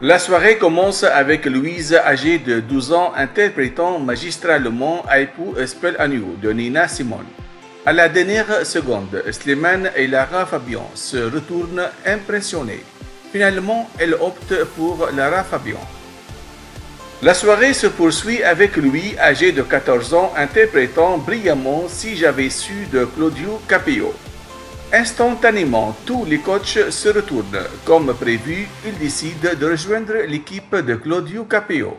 La soirée commence avec Louise, âgée de 12 ans, interprétant magistralement Aipou Spell Agnew de Nina Simone. À la dernière seconde, Slimane et Lara Fabian se retournent impressionnés. Finalement, elle opte pour Lara Fabian. La soirée se poursuit avec Louis, âgé de 14 ans, interprétant brillamment Si j'avais su de Claudio Capeo. Instantanément, tous les coachs se retournent. Comme prévu, ils décident de rejoindre l'équipe de Claudio Capeo.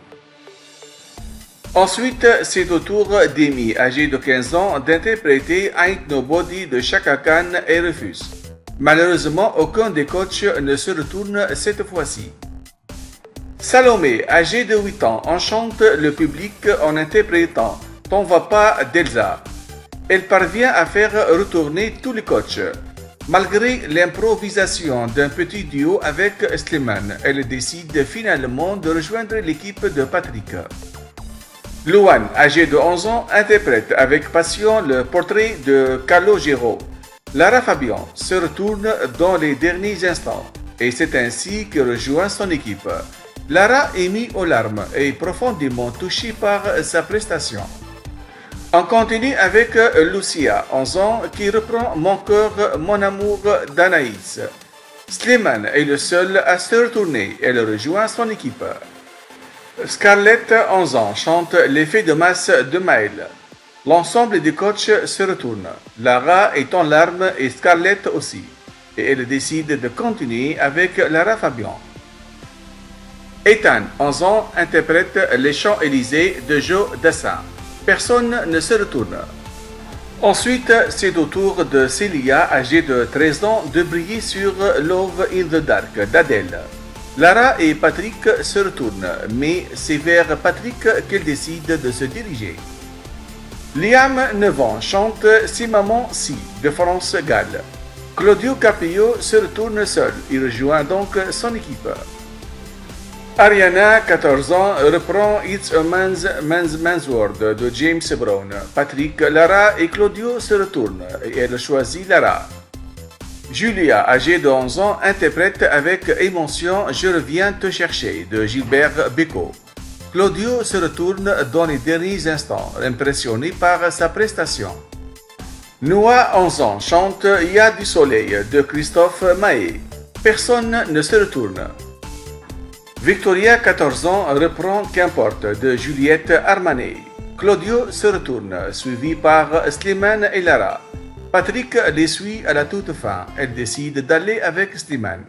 Ensuite, c'est au tour d'Amy, âgée de 15 ans, d'interpréter Ain't Nobody de Chaka Khan et refuse. Malheureusement, aucun des coachs ne se retourne cette fois-ci. Salomé, âgée de 8 ans, enchante le public en interprétant T'en vas pas d'Elsa. Elle parvient à faire retourner tous les coachs. Malgré l'improvisation d'un petit duo avec Slimane, elle décide finalement de rejoindre l'équipe de Patrick. Louane, âgée de 11 ans, interprète avec passion le portrait de Calogero. Lara Fabian se retourne dans les derniers instants et c'est ainsi que rejoint son équipe. Lara est mise aux larmes et profondément touchée par sa prestation. On continue avec Lucia, 11 ans, qui reprend Mon cœur, mon amour d'Anaïs. Slimane est le seul à se retourner. Elle rejoint son équipe. Scarlett, 11 ans, chante L'effet de masse de Maël. L'ensemble des coachs se retourne. Lara est en larmes et Scarlett aussi. Et elle décide de continuer avec Lara Fabian. Ethan, 11 ans, interprète Les Champs-Élysées de Joe Dassin. Personne ne se retourne. Ensuite, c'est au tour de Célia, âgée de 13 ans, de briller sur Love in the Dark d'Adèle. Lara et Patrick se retournent, mais c'est vers Patrick qu'elle décide de se diriger. Liam, 9 ans, chante Si Maman Si de France Gall. Claudio Capeo se retourne seul, il rejoint donc son équipe. Ariana, 14 ans, reprend It's a Man's World de James Brown. Patrick, Lara et Claudio se retournent et elle choisit Lara. Julia, âgée de 11 ans, interprète avec émotion Je reviens te chercher de Gilbert Bécaud. Claudio se retourne dans les derniers instants, impressionné par sa prestation. Noah, 11 ans, chante Il y a du soleil de Christophe Maé. Personne ne se retourne. Victoria, 14 ans, reprend Qu'importe de Juliette Armanet. Claudio se retourne, suivi par Slimane et Lara. Patrick les suit à la toute fin. Elle décide d'aller avec Slimane.